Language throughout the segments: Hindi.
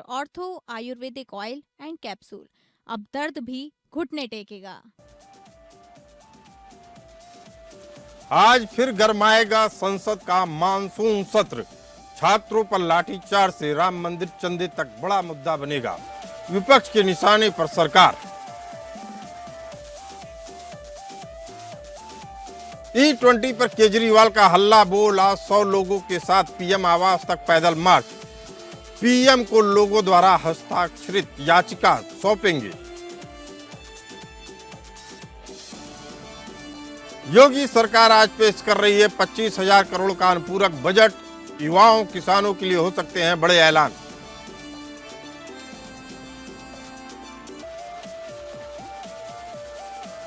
Ortho Ayurvedic oil and capsule. अब दर्द भी घुटने टेकेगा। आज फिर गरमाएगा संसद का मानसून सत्र। छात्रों पर लाठीचार्ज से राम मंदिर चंदे तक बड़ा मुद्दा बनेगा। विपक्ष के निशाने पर सरकार। E20 पर केजरीवाल का हल्ला बोल। आज 100 लोगों के साथ पीएम आवास तक पैदल मार्च। पीएम को लोगों द्वारा हस्ताक्षरित याचिका सौंपेंगे। योगी सरकार आज पेश कर रही है 25,000 करोड़ का अनुपूरक बजट। युवाओं किसानों के लिए हो सकते हैं बड़े ऐलान।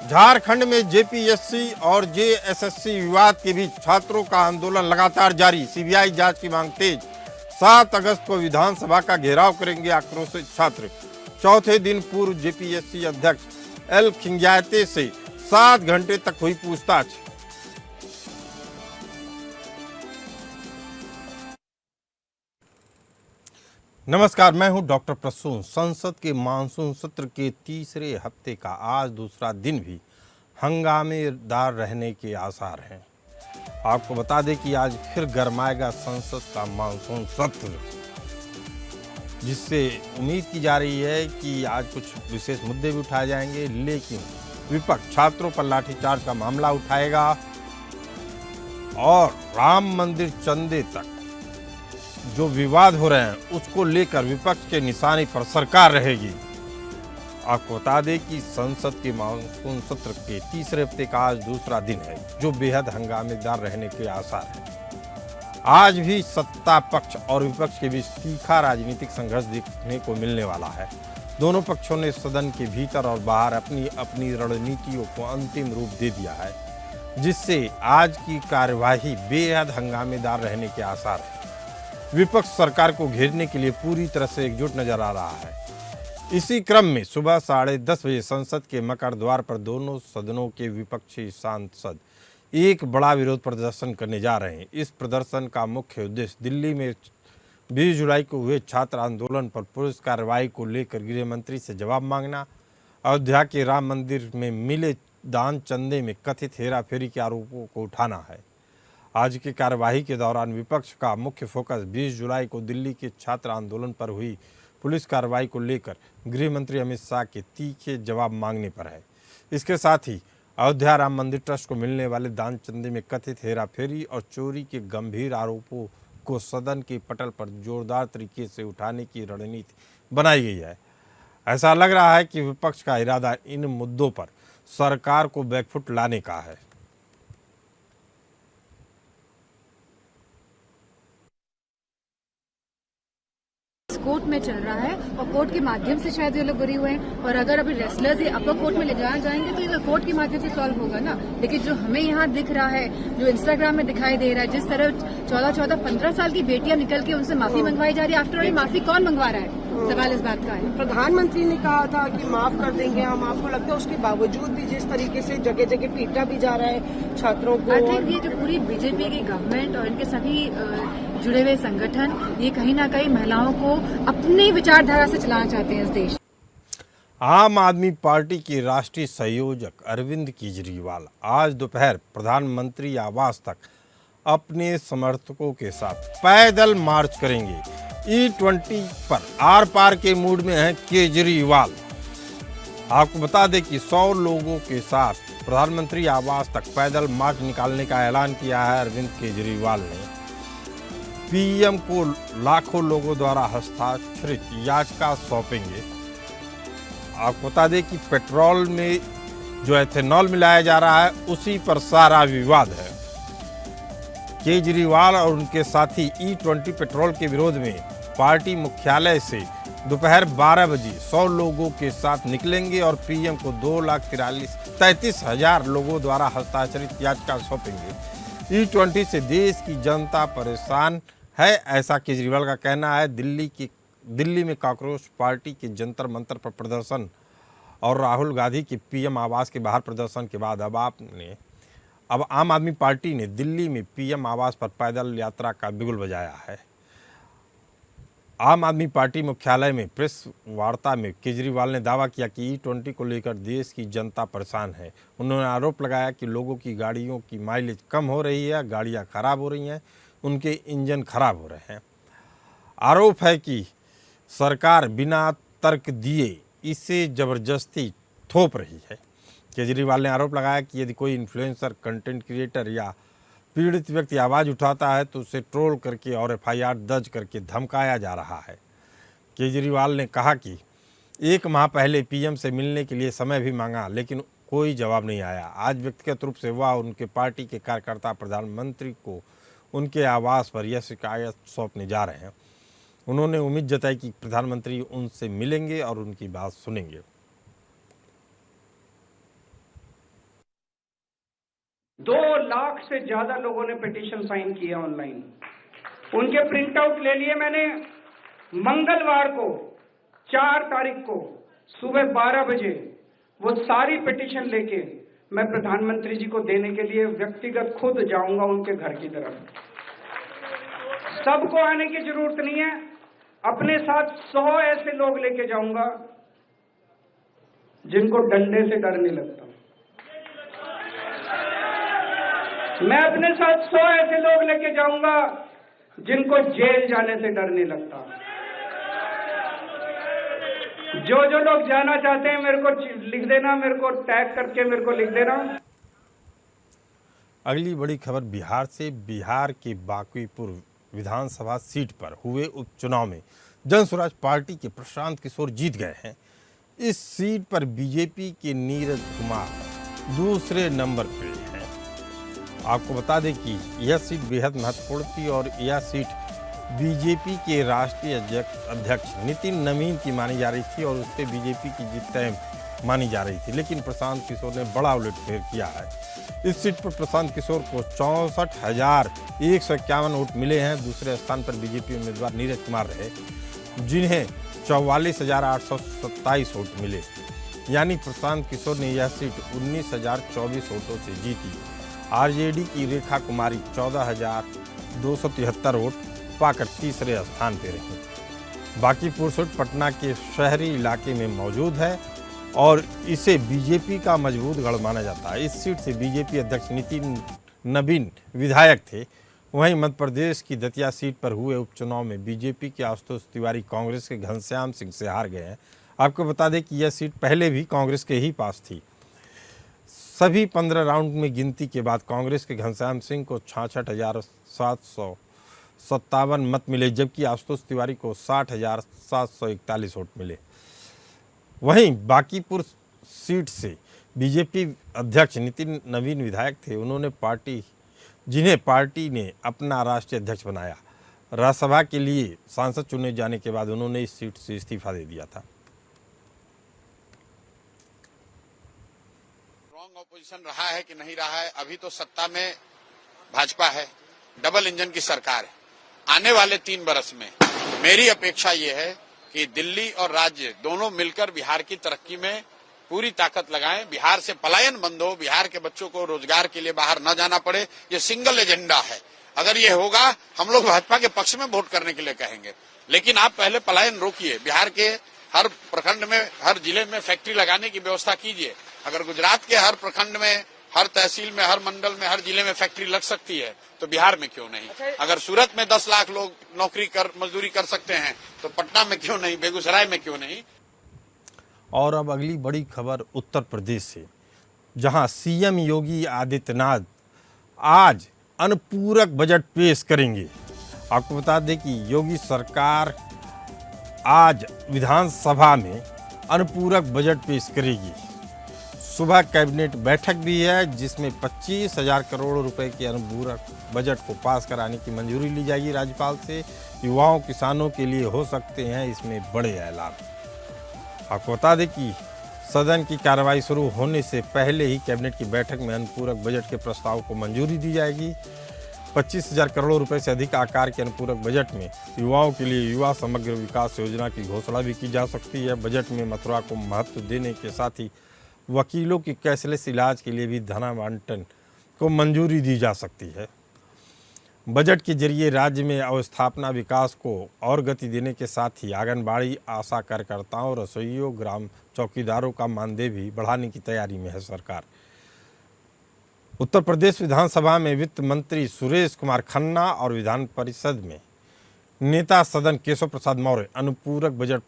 झारखंड में जेपीएससी और जेएसएससी विवाद के बीच छात्रों का आंदोलन लगातार जारी। सीबीआई जांच की मांग तेज। 7 अगस्त को विधानसभा का घेराव करेंगे आक्रोशित छात्र। चौथे दिन पूर्व जेपीएससी अध्यक्ष एल खिंग्याते से 7 घंटे तक हुई पूछताछ। नमस्कार, मैं हूं डॉक्टर प्रसून। संसद के मानसून सत्र के तीसरे हफ्ते का आज दूसरा दिन भी हंगामेदार रहने के आसार हैं। आपको बता दें कि आज फिर गरमाएगा संसद का मानसून सत्र, जिससे उम्मीद की जा रही है कि आज कुछ विशेष मुद्दे भी उठाए जाएंगे। लेकिन विपक्ष छात्रों पर लाठीचार्ज का मामला उठाएगा और राम मंदिर चंदे तक जो विवाद हो रहे हैं उसको लेकर विपक्ष के निशाने पर सरकार रहेगी। आपको बता दें कि संसद के मानसून सत्र के तीसरे हफ्ते का आज दूसरा दिन है, जो बेहद हंगामेदार रहने के आसार है। आज भी सत्ता पक्ष और विपक्ष के बीच तीखा राजनीतिक संघर्ष देखने को मिलने वाला है। दोनों पक्षों ने सदन के भीतर और बाहर अपनी अपनी रणनीतियों को अंतिम रूप दे दिया है, जिससे आज की कार्यवाही बेहद हंगामेदार रहने के आसार है। विपक्ष सरकार को घेरने के लिए पूरी तरह से एकजुट नजर आ रहा है। इसी क्रम में सुबह 10:30 बजे संसद के मकर द्वार पर दोनों सदनों के विपक्षी सांसद एक बड़ा विरोध प्रदर्शन करने जा रहे हैं। इस प्रदर्शन का मुख्य उद्देश्य दिल्ली में 20 जुलाई को हुए छात्र आंदोलन पर पुलिस कार्रवाई को लेकर गृह मंत्री से जवाब मांगना, अयोध्या के राम मंदिर में मिले दान चंदे में कथित हेराफेरी के आरोपों को उठाना है। आज की कार्यवाही के दौरान विपक्ष का मुख्य फोकस 20 जुलाई को दिल्ली के छात्र आंदोलन पर हुई पुलिस कार्रवाई को लेकर गृह मंत्री अमित शाह के तीखे जवाब मांगने पर है। इसके साथ ही अयोध्या राम मंदिर ट्रस्ट को मिलने वाले दान चंदे में कथित हेराफेरी और चोरी के गंभीर आरोपों को सदन के पटल पर जोरदार तरीके से उठाने की रणनीति बनाई गई है। ऐसा लग रहा है कि विपक्ष का इरादा इन मुद्दों पर सरकार को बैकफुट लाने का है। कोर्ट में चल रहा है और कोर्ट के माध्यम से शायद ये लोग बुरी हुए हैं, और अगर अभी रेसलर्स ये अपर कोर्ट में ले जाए जाएंगे तो ये कोर्ट के माध्यम से सॉल्व होगा ना। लेकिन जो हमें यहाँ दिख रहा है, जो इंस्टाग्राम में दिखाई दे रहा है, जिस तरह 14-15 साल की बेटियां निकल के उनसे माफी मंगवाई जा रही है, आफ्टर ऑल माफी कौन मंगवा रहा है? सवाल इस बात का है। प्रधानमंत्री ने कहा था कि माफ कर देंगे हम, आपको लगता है उसके बावजूद भी जिस तरीके से जगह जगह पीटा भी जा रहा है छात्रों को? आई थिंक ये जो पूरी बीजेपी की गवर्नमेंट और इनके सभी जुड़े हुए संगठन, ये कहीं ना कहीं महिलाओं को अपनी विचारधारा से चलाना चाहते हैं इस देश। आम आदमी पार्टी के राष्ट्रीय संयोजक अरविंद केजरीवाल आज दोपहर प्रधानमंत्री आवास तक अपने समर्थकों के साथ पैदल मार्च करेंगे। E20 पर आर पार के मूड में हैं केजरीवाल। आपको बता दें कि 100 लोगों के साथ प्रधानमंत्री आवास तक पैदल मार्च निकालने का ऐलान किया है अरविंद केजरीवाल ने। पीएम को लाखों लोगों द्वारा हस्ताक्षरित याचिका सौंपेंगे। आपको बता दें कि पेट्रोल में जो एथेनॉल मिलाया जा रहा है उसी पर सारा विवाद है। केजरीवाल और उनके साथी E20 पेट्रोल के विरोध में पार्टी मुख्यालय से दोपहर 12 बजे 100 लोगों के साथ निकलेंगे और पीएम को 2,33,000 लोगों द्वारा हस्ताक्षरित याचिका सौंपेंगे। E20 से देश की जनता परेशान है, ऐसा केजरीवाल का कहना है। दिल्ली में कांग्रेस पार्टी के जंतर मंतर पर प्रदर्शन और राहुल गांधी के पीएम आवास के बाहर प्रदर्शन के बाद अब आम आदमी पार्टी ने दिल्ली में पीएम आवास पर पैदल यात्रा का बिगुल बजाया है। आम आदमी पार्टी मुख्यालय में प्रेस वार्ता में केजरीवाल ने दावा किया कि E20 को लेकर देश की जनता परेशान है। उन्होंने आरोप लगाया कि लोगों की गाड़ियों की माइलेज कम हो रही है, गाड़ियां खराब हो रही हैं, उनके इंजन खराब हो रहे हैं। आरोप है कि सरकार बिना तर्क दिए इसे जबरदस्ती थोप रही है। केजरीवाल ने आरोप लगाया कि यदि कोई इन्फ्लुएंसर, कंटेंट क्रिएटर या पीड़ित व्यक्ति आवाज़ उठाता है तो उसे ट्रोल करके और FIR दर्ज करके धमकाया जा रहा है। केजरीवाल ने कहा कि 1 माह पहले PM से मिलने के लिए समय भी मांगा, लेकिन कोई जवाब नहीं आया। आज व्यक्तिगत रूप से वह उनके पार्टी के कार्यकर्ता प्रधानमंत्री को उनके आवास पर यह शिकायत सौंपने जा रहे हैं। उन्होंने उम्मीद जताई कि प्रधानमंत्री उनसे मिलेंगे और उनकी बात सुनेंगे। 2 लाख से ज्यादा लोगों ने पिटीशन साइन किया ऑनलाइन। उनके प्रिंट आउट ले लिए मैंने। मंगलवार को 4 तारीख को सुबह 12 बजे वो सारी पिटीशन लेके मैं प्रधानमंत्री जी को देने के लिए व्यक्तिगत खुद जाऊंगा उनके घर की तरफ। सबको आने की जरूरत नहीं है, अपने साथ 100 ऐसे लोग लेके जाऊंगा जिनको डंडे से डर नहीं लगता। मैं अपने साथ 100 ऐसे लोग लेके जाऊंगा जिनको जेल जाने से डर नहीं लगता। जो लोग जाना चाहते हैं मेरे को लिख देना, मेरे को टैग करके मेरे को लिख देना। अगली बड़ी खबर बिहार से। बिहार के बांकीपुर विधानसभा सीट पर हुए उपचुनाव में जन स्वराज पार्टी के प्रशांत किशोर जीत गए हैं। इस सीट पर बीजेपी के नीरज कुमार दूसरे नंबर पे हैं। आपको बता दें कि यह सीट बेहद महत्वपूर्ण थी और यह सीट बीजेपी के राष्ट्रीय अध्यक्ष नितिन नवीन की मानी जा रही थी और उस पर बीजेपी की जीत तय मानी जा रही थी, लेकिन प्रशांत किशोर ने बड़ा उलटफेर किया है। इस सीट पर प्रशांत किशोर को 64,151 वोट मिले हैं। दूसरे स्थान पर बीजेपी उम्मीदवार नीरज कुमार रहे, जिन्हें 44,827 वोट मिले। यानी प्रशांत किशोर ने यह सीट 19,024 वोटों से जीती। आरजेडी की रेखा कुमारी 14,273 वोट पाकर तीसरे स्थान पर रही। बांकीपुर सीट पटना के शहरी इलाके में मौजूद है और इसे बीजेपी का मजबूत गढ़ माना जाता है। इस सीट से बीजेपी अध्यक्ष नितिन नवीन विधायक थे। वहीं मध्य प्रदेश की दतिया सीट पर हुए उपचुनाव में बीजेपी के आशुतोष तिवारी कांग्रेस के घनश्याम सिंह से हार गए हैं। आपको बता दें कि यह सीट पहले भी कांग्रेस के ही पास थी। सभी 15 राउंड में गिनती के बाद कांग्रेस के घनश्याम सिंह को 66,757 मत मिले, जबकि आशुतोष तिवारी को 60,741 वोट मिले। वहीं बांकीपुर सीट से बीजेपी अध्यक्ष नितिन नवीन विधायक थे। जिन्हें पार्टी ने अपना राष्ट्रीय अध्यक्ष बनाया। राज्यसभा के लिए सांसद चुने जाने के बाद उन्होंने इस सीट से इस्तीफा दे दिया था। स्ट्रॉन्ग ऑपोजिशन रहा है कि नहीं रहा है, अभी तो सत्ता में भाजपा है, डबल इंजन की सरकार है। आने वाले 3 बरस में मेरी अपेक्षा ये है कि दिल्ली और राज्य दोनों मिलकर बिहार की तरक्की में पूरी ताकत लगाएं। बिहार से पलायन बंद हो, बिहार के बच्चों को रोजगार के लिए बाहर न जाना पड़े। ये सिंगल एजेंडा है। अगर ये होगा, हम लोग भाजपा के पक्ष में वोट करने के लिए कहेंगे, लेकिन आप पहले पलायन रोकिए। बिहार के हर प्रखंड में, हर जिले में फैक्ट्री लगाने की व्यवस्था कीजिए। अगर गुजरात के हर प्रखंड में, हर तहसील में, हर मंडल में, हर जिले में फैक्ट्री लग सकती है तो बिहार में क्यों नहीं? अगर सूरत में 10 लाख लोग मजदूरी कर सकते हैं तो पटना में क्यों नहीं, बेगूसराय में क्यों नहीं? और अब अगली बड़ी खबर उत्तर प्रदेश से, जहां सीएम योगी आदित्यनाथ आज अनुपूरक बजट पेश करेंगे। आपको बता दें कि योगी सरकार आज विधानसभा में अनुपूरक बजट पेश करेगी। सुबह कैबिनेट बैठक भी है जिसमें 25,000 करोड़ रुपए के अनुपूरक बजट को पास कराने की मंजूरी ली जाएगी राज्यपाल से। युवाओं, किसानों के लिए हो सकते हैं इसमें बड़े ऐलान। आपको बता दें कि सदन की कार्रवाई शुरू होने से पहले ही कैबिनेट की बैठक में अनुपूरक बजट के प्रस्ताव को मंजूरी दी जाएगी। 25,000 करोड़ रुपए से अधिक आकार के अनुपूरक बजट में युवाओं के लिए युवा समग्र विकास योजना की घोषणा भी की जा सकती है। बजट में मथुरा को महत्व देने के साथ ही वकीलों की कैशलेस इलाज के लिए भी धनावंटन को मंजूरी दी जा सकती है। बजट के जरिए राज्य में अवस्थापना विकास को और गति देने के साथ ही आंगनबाड़ी, आशा कार्यकर्ताओं, रसोइयों, ग्राम चौकीदारों का मानदेय भी बढ़ाने की तैयारी में है सरकार। उत्तर प्रदेश विधानसभा में वित्त मंत्री सुरेश कुमार खन्ना और विधान परिषद में नेता सदन केशव प्रसाद मौर्य अनुपूरक बजट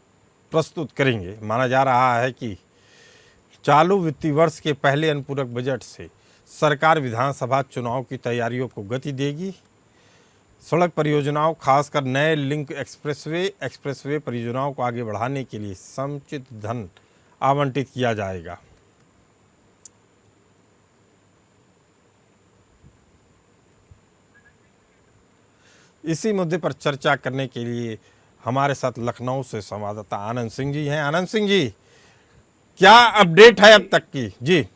प्रस्तुत करेंगे। माना जा रहा है कि चालू वित्तीय वर्ष के पहले अनुपूरक बजट से सरकार विधानसभा चुनाव की तैयारियों को गति देगी। सड़क परियोजनाओं, खासकर नए लिंक एक्सप्रेसवे परियोजनाओं को आगे बढ़ाने के लिए समुचित धन आवंटित किया जाएगा। इसी मुद्दे पर चर्चा करने के लिए हमारे साथ लखनऊ से संवाददाता आनंद सिंह जी हैं। आनंद सिंह जी, क्या अपडेट है अब तक की? जी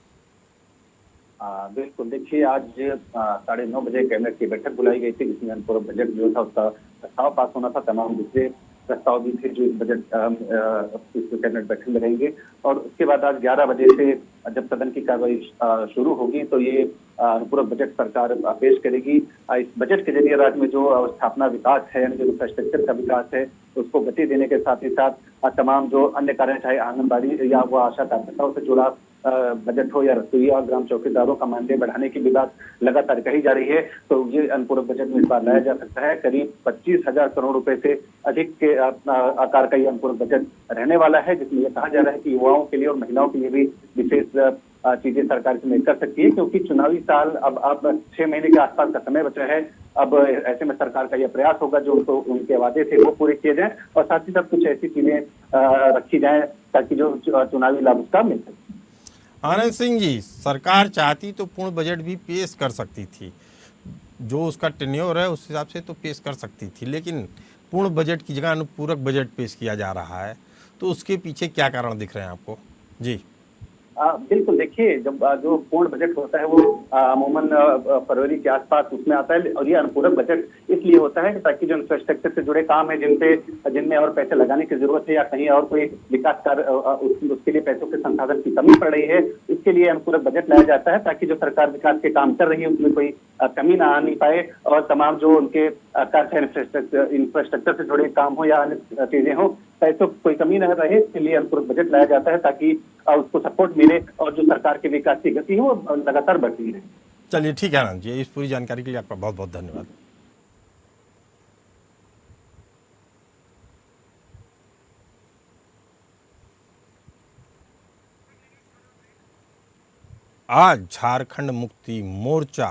बिल्कुल, देखिए आज 9:30 बजे कैबिनेट की बैठक बुलाई गई थी, जिसमें अनुपूरक बजट जो था उसका प्रस्ताव पास होना था। तमाम दूसरे प्रस्ताव भी थे जो इस बजट कैबिनेट बैठक में रहेंगे। और उसके बाद आज 11 बजे से जब सदन की कार्रवाई शुरू होगी तो ये अनुपूरक बजट सरकार पेश करेगी। इस बजट के जरिए राज्य में जो अवस्थापना विकास है, यानी जो इंफ्रास्ट्रक्चर का विकास है, उसको गति देने के साथ ही साथ तमाम जो अन्य कार्य, चाहे आंगनबाड़ी या वो आशा कार्यकर्ताओं से जुड़ा बजट हो या रसोइया और ग्राम चौकीदारों का मानदेय बढ़ाने की भी बात लगातार कही जा रही है। तो ये अनुपूरक बजट में इस बार लाया जा सकता है। करीब 25,000 करोड़ रुपए से अधिक के आकार का ये अनुपूरक बजट रहने वाला है, जिसमें यह कहा जा रहा है कि युवाओं के लिए और महिलाओं के लिए भी विशेष चीजें सरकार इसमें कर सकती है, क्योंकि चुनावी साल अब 6 महीने के आसपास का समय बचा है। अब ऐसे में सरकार का यह प्रयास होगा जो उनके वादे थे वो पूरे किए जाएं और साथ ही साथ कुछ ऐसी चीजें रखी जाएं ताकि जो चुनावी लाभ उसका मिल सके। आनंद सिंह जी, सरकार चाहती तो पूर्ण बजट भी पेश कर सकती थी, जो उसका टेन्योर है उस हिसाब से तो पेश कर सकती थी, लेकिन पूर्ण बजट की जगह अनुपूरक बजट पेश किया जा रहा है, तो उसके पीछे क्या कारण दिख रहे हैं आपको? जी बिल्कुल, देखिए जब जो पूर्ण बजट होता है वो अमूमन फरवरी के आसपास उसमें आता है। और ये अनुपूरक बजट इसलिए होता है ताकि जो इंफ्रास्ट्रक्चर से जुड़े काम है जिनमें और पैसे लगाने की जरूरत है या कहीं और कोई विकास कार्य उसके लिए पैसों के संसाधन की कमी पड़ रही है, इसके लिए अनुपूरक बजट लाया जाता है ताकि जो सरकार विकास के काम कर रही है उसमें कोई कमी ना आनी पाए और तमाम जो उनके कार्य इंफ्रास्ट्रक्चर से जुड़े काम हो या अन्य चीजें हो, पैसों कोई कमी न रहे, इसके लिए अनुपूरक बजट लाया जाता है ताकि उसको सपोर्ट मिले और जो सरकार के विकास की गति है वो लगातार बढ़ती रहे। चलिए ठीक है आनंद जी, इस पूरी जानकारी के लिए आपका बहुत बहुत धन्यवाद। आज झारखंड मुक्ति मोर्चा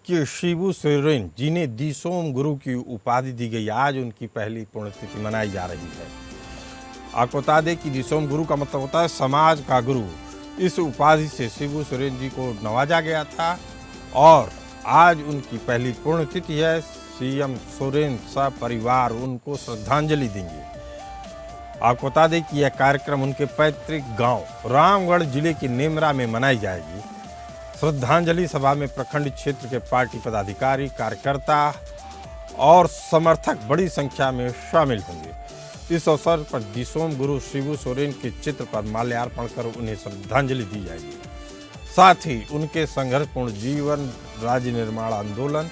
के शिबू सोरेन, जिन्हें दिसोम गुरु की उपाधि दी गई, आज उनकी पहली पुण्यतिथि मनाई जा रही है। आपको बता दें कि दिसोम गुरु का मतलब होता है समाज का गुरु। इस उपाधि से शिबू सोरेन जी को नवाजा गया था और आज उनकी पहली पुण्यतिथि है। सीएम सोरेन सपरिवार उनको श्रद्धांजलि देंगे। आपको बता दें कि यह कार्यक्रम उनके पैतृक गांव रामगढ़ जिले के नेमरा में मनाई जाएगी। श्रद्धांजलि सभा में प्रखंड क्षेत्र के पार्टी पदाधिकारी, कार्यकर्ता और समर्थक बड़ी संख्या में शामिल होंगे। इस अवसर पर दिसोम गुरु शिबू सोरेन के चित्र पर माल्यार्पण कर उन्हें श्रद्धांजलि दी जाएगी। साथ ही उनके संघर्षपूर्ण जीवन, राज्य निर्माण आंदोलन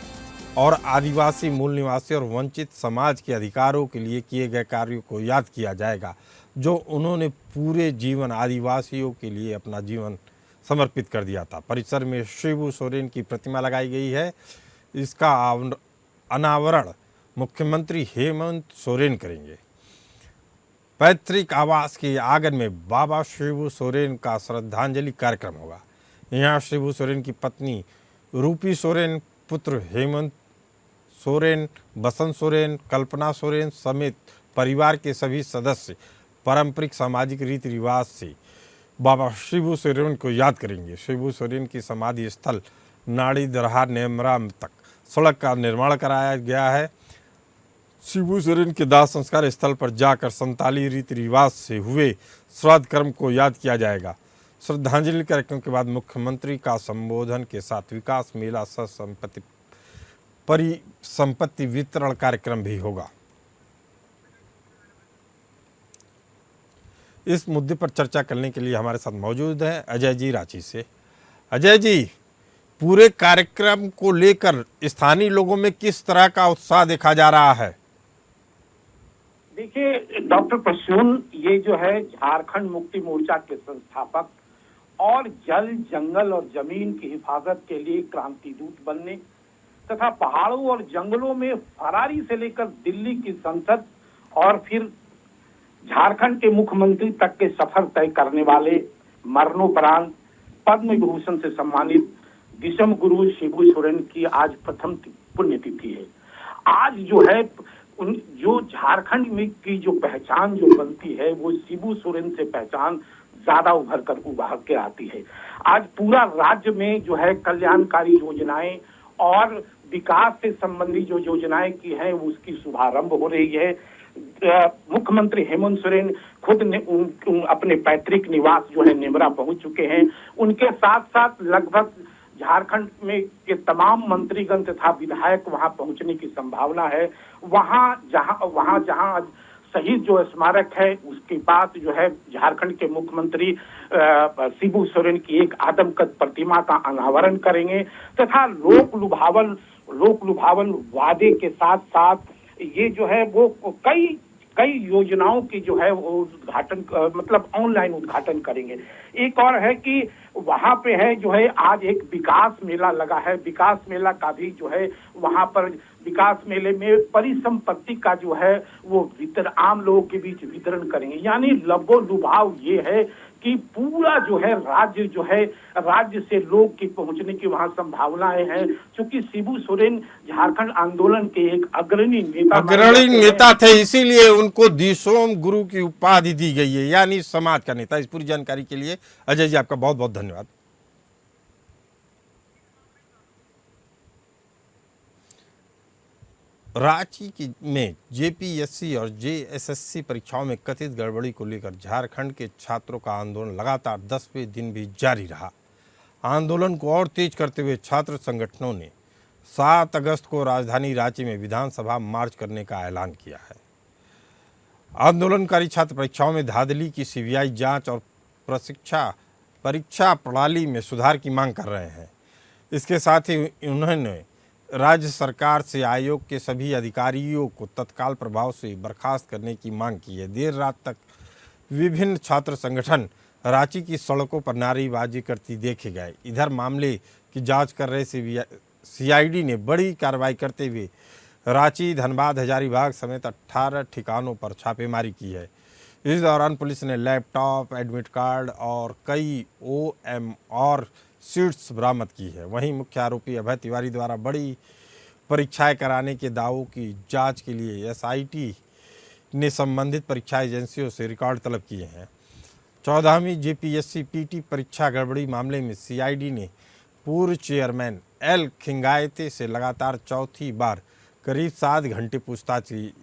और आदिवासी मूल निवासी और वंचित समाज के अधिकारों के लिए किए गए कार्यों को याद किया जाएगा, जो उन्होंने पूरे जीवन आदिवासियों के लिए अपना जीवन समर्पित कर दिया था। परिसर में शिबू सोरेन की प्रतिमा लगाई गई है। इसका अनावरण मुख्यमंत्री हेमंत सोरेन करेंगे। पैतृक आवास के आंगन में बाबा शिबू सोरेन का श्रद्धांजलि कार्यक्रम होगा। यहाँ शिबू सोरेन की पत्नी रूपी सोरेन, पुत्र हेमंत सोरेन, बसंत सोरेन, कल्पना सोरेन समेत परिवार के सभी सदस्य पारंपरिक सामाजिक रीति रिवाज से बाबा शिबू सोरेन को याद करेंगे। शिबू सोरेन की समाधि स्थल नाड़ी दरहा नेमरा तक सड़क का निर्माण कराया गया है। शिबू सोरेन के दाह संस्कार स्थल पर जाकर संताली रीति रिवाज से हुए श्राद्ध कर्म को याद किया जाएगा। श्रद्धांजलि कार्यक्रम के बाद मुख्यमंत्री का संबोधन के साथ विकास मेला सह संपत्ति परिसंपत्ति वितरण कार्यक्रम भी होगा। इस मुद्दे पर चर्चा करने के लिए हमारे साथ मौजूद हैं अजय जी रांची से। अजय जी, पूरे कार्यक्रम को लेकर स्थानीय लोगों में किस तरह का उत्साह देखा जा रहा है? देखिए डॉक्टर प्रसून, ये जो है झारखंड मुक्ति मोर्चा के संस्थापक और जल, जंगल और जमीन की हिफाजत के लिए क्रांति दूत बनने तथा पहाड़ों और जंगलों में फरारी से लेकर दिल्ली की संसद और फिर झारखंड के मुख्यमंत्री तक के सफर तय करने वाले मरणोपरांत पद्म विभूषण से सम्मानित विषम गुरु शिबू सोरेन की आज प्रथम पुण्यतिथि है। आज जो है जो झारखंड में की जो पहचान जो बनती है वो शिबू सोरेन से पहचान ज्यादा उभर के आती है। आज पूरा राज्य में जो है कल्याणकारी योजनाएं और विकास से संबंधी जो योजनाएं की हैं उसकी शुभारंभ हो रही है। मुख्यमंत्री हेमंत सोरेन खुद ने अपने पैतृक निवास जो है नेमरा पहुंच चुके हैं। उनके साथ साथ लगभग झारखंड में के तमाम मंत्रीगण तथा विधायक वहां पहुंचने की संभावना है। वहां जहां आज शहीद जो स्मारक है उसके पास जो है झारखंड के मुख्यमंत्री शिबू सोरेन की एक आदमकद प्रतिमा का अनावरण करेंगे तथा लोक लुभावन वादे के साथ साथ ये जो है वो कई योजनाओं की जो है वो उद्घाटन मतलब ऑनलाइन उद्घाटन करेंगे। एक और है कि वहां पे है जो है आज एक विकास मेला लगा है। विकास मेला का भी जो है वहां पर विकास मेले में परिसंपत्ति का जो है वो आम लोगों के बीच वितरण करेंगे। यानी लबो लुभाव ये है कि पूरा जो है राज्य से लोग की पहुंचने की वहां संभावनाएं हैं। क्योंकि शिबू सोरेन झारखंड आंदोलन के एक अग्रणी नेता थे, इसीलिए उनको दिशोम गुरु की उपाधि दी गई है, यानी समाज का नेता। इस पूरी जानकारी के लिए अजय जी आपका बहुत बहुत धन्यवाद। रांची में जेपीएससी और जेएसएससी परीक्षाओं में कथित गड़बड़ी को लेकर झारखंड के छात्रों का आंदोलन लगातार 10वें दिन भी जारी रहा। आंदोलन को और तेज करते हुए छात्र संगठनों ने 7 अगस्त को राजधानी रांची में विधानसभा मार्च करने का ऐलान किया है। आंदोलनकारी छात्र परीक्षाओं में धांधली की सीबीआई जांच और परीक्षा प्रणाली में सुधार की मांग कर रहे हैं। इसके साथ ही उन्होंने राज्य सरकार से आयोग के सभी अधिकारियों को तत्काल प्रभाव से बर्खास्त करने की मांग की है। देर रात तक विभिन्न छात्र संगठन रांची की सड़कों पर नारेबाजी करती देखे गए। इधर मामले की जांच कर रहे सीआईडी ने बड़ी कार्रवाई करते हुए रांची, धनबाद, हजारीबाग समेत 18 ठिकानों पर छापेमारी की है। इस दौरान पुलिस ने लैपटॉप, एडमिट कार्ड और कई OMR सीट्स बरामद की है। वहीं मुख्य आरोपी अभय तिवारी द्वारा बड़ी परीक्षाएं कराने के दावों की जांच के लिए SIT ने संबंधित परीक्षा एजेंसियों से रिकॉर्ड तलब किए हैं। 14वीं जेपीएससी PT परीक्षा गड़बड़ी मामले में CID ने पूर्व चेयरमैन L खिंगायते से लगातार चौथी बार करीब 7 घंटे पूछताछ की।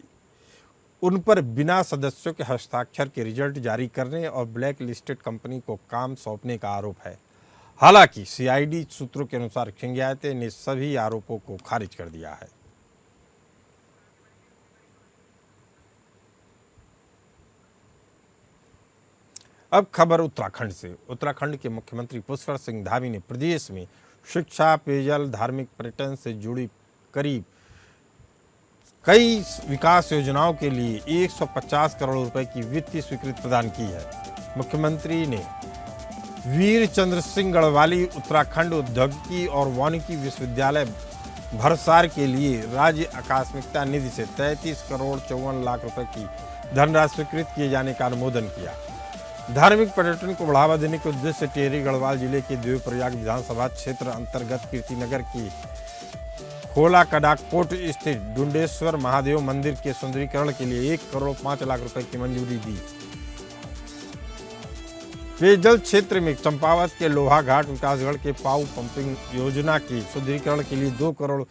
उन पर बिना सदस्यों के हस्ताक्षर के रिजल्ट जारी करने और ब्लैक लिस्टेड कंपनी को काम सौंपने का आरोप है। हालांकि CID सूत्रों के अनुसार खिंगायते ने सभी आरोपों को खारिज कर दिया है। अब खबर उत्तराखंड से। उत्तराखंड के मुख्यमंत्री पुष्कर सिंह धामी ने प्रदेश में शिक्षा, पेयजल, धार्मिक पर्यटन से जुड़ी करीब कई विकास योजनाओं के लिए 150 करोड़ रुपए की वित्तीय स्वीकृति प्रदान की है। मुख्यमंत्री ने वीर चंद्र सिंह गढ़वाली उत्तराखंड औद्योगिकी और वानिकी विश्वविद्यालय भरसार के लिए राज्य आकस्मिकता निधि से 33 करोड़ 54 लाख रुपए की धनराशि स्वीकृत किए जाने का अनुमोदन किया। धार्मिक पर्यटन को बढ़ावा देने के उद्देश्य से टिहरी गढ़वाल जिले के देवप्रयाग विधानसभा क्षेत्र अंतर्गत कीर्तिनगर की खोला कडाकोट स्थित डुंडेश्वर महादेव मंदिर के सुंदरीकरण के लिए 1 करोड़ 5 लाख रुपए की मंजूरी दी। पेयजल क्षेत्र में चंपावत के लोहा घाट, विकासगढ़ के पाऊ पंपिंग योजना के सुदृढ़ीकरण के लिए 2 करोड़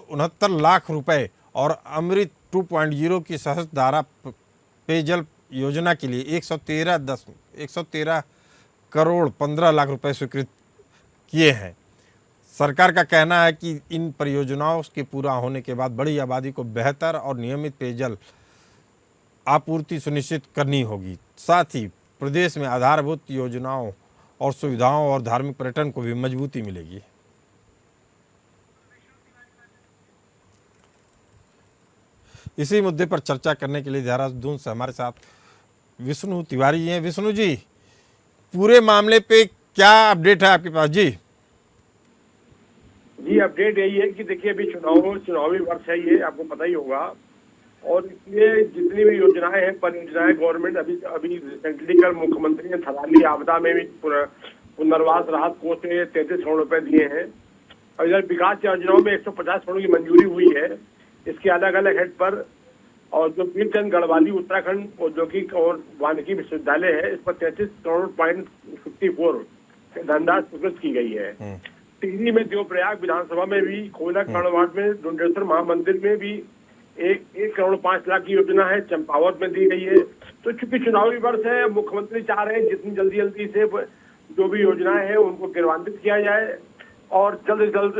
69 लाख रुपए और अमृत 2.0 की सहस्त्र धारा पेयजल योजना के लिए 113 करोड़ 15 लाख रुपए स्वीकृत किए हैं। सरकार का कहना है कि इन परियोजनाओं के पूरा होने के बाद बड़ी आबादी को बेहतर और नियमित पेयजल आपूर्ति सुनिश्चित करनी होगी। साथ ही प्रदेश में आधारभूत योजनाओं और सुविधाओं और धार्मिक पर्यटन को भी मजबूती मिलेगी। इसी मुद्दे पर चर्चा करने के लिए देहरादून से हमारे साथ विष्णु तिवारी हैं। विष्णु जी, पूरे मामले पे क्या अपडेट है आपके पास? जी जी, अपडेट यही है कि देखिए अभी चुनावी वर्ष है, ये आपको पता ही होगा, और इसलिए जितनी भी योजनाएं हैं, परियोजनाएं गवर्नमेंट अभी रिसेंटली कल मुख्यमंत्री ने थराली आपदा में भी पुनर्वास राहत कोष में 33 करोड़ रुपए दिए हैं, और इधर विकास योजनाओं में 150 करोड़ की मंजूरी हुई है। इसके अलग अलग हेड पर, और जो वीरचंद गढ़वाली उत्तराखंड औद्योगिक और वानिकी विश्वविद्यालय है, इस पर 33 करोड़ .54 धनराशि स्वीकृत की गई है। टिहरी में देवप्रयाग विधानसभा में भी, कोयला कांडवाट में, डुंडेश्वर महामंदिर में भी 1 करोड़ 5 लाख की योजना है, चंपावत में दी गई है। तो चूंकि चुनावी वर्ष है, मुख्यमंत्री चाह रहे हैं जितनी जल्दी से जो भी योजनाएं हैं उनको क्रियान्वित किया जाए, और जल्द से जल्द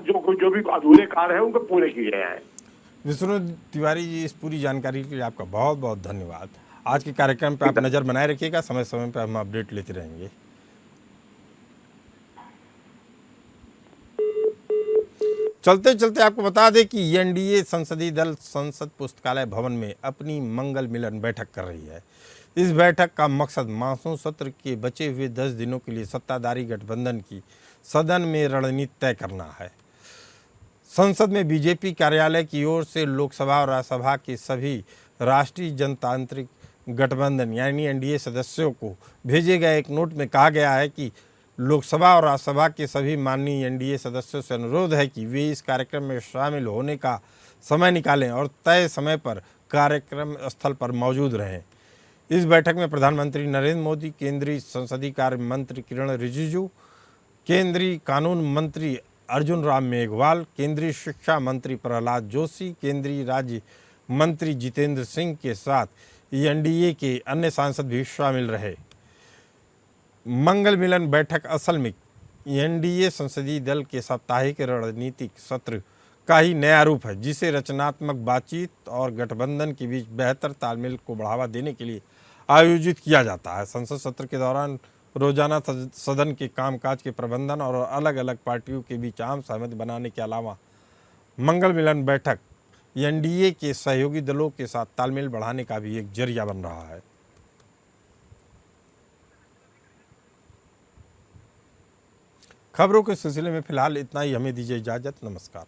जो भी अधूरे कार्य हैं उनको पूरे किए जाए। विष्णु तिवारी जी, इस पूरी जानकारी के लिए आपका बहुत बहुत धन्यवाद। आज के कार्यक्रम पे आप नज़र बनाए रखिएगा, समय समय पर हम अपडेट लेते रहेंगे। चलते चलते आपको बता दें कि एनडीए संसदीय दल संसद पुस्तकालय भवन में अपनी मंगल मिलन बैठक कर रही है। इस बैठक का मकसद मानसून सत्र के बचे हुए 10 दिनों के लिए सत्ताधारी गठबंधन की सदन में रणनीति तय करना है। संसद में बीजेपी कार्यालय की ओर से लोकसभा और राज्यसभा के सभी राष्ट्रीय जनतांत्रिक गठबंधन यानी एनडीए सदस्यों को भेजे गए एक नोट में कहा गया है कि लोकसभा और राज्यसभा के सभी माननीय एनडीए सदस्यों से अनुरोध है कि वे इस कार्यक्रम में शामिल होने का समय निकालें और तय समय पर कार्यक्रम स्थल पर मौजूद रहें। इस बैठक में प्रधानमंत्री नरेंद्र मोदी, केंद्रीय संसदीय कार्य मंत्री किरण रिजिजू, केंद्रीय कानून मंत्री अर्जुन राम मेघवाल, केंद्रीय शिक्षा मंत्री प्रहलाद जोशी, केंद्रीय राज्य मंत्री जितेंद्र सिंह के साथ एनडीए के अन्य सांसद भी शामिल रहे। मंगल मिलन बैठक असल में एनडीए संसदीय दल के साप्ताहिक रणनीतिक सत्र का ही नया रूप है, जिसे रचनात्मक बातचीत और गठबंधन के बीच बेहतर तालमेल को बढ़ावा देने के लिए आयोजित किया जाता है। संसद सत्र के दौरान रोजाना सदन के कामकाज के प्रबंधन और अलग अलग पार्टियों के बीच आम सहमति बनाने के अलावा मंगल मिलन बैठक एनडीए के सहयोगी दलों के साथ तालमेल बढ़ाने का भी एक जरिया बन रहा है। खबरों के सिलसिले में फिलहाल इतना ही। हमें दीजिए इजाजत। नमस्कार।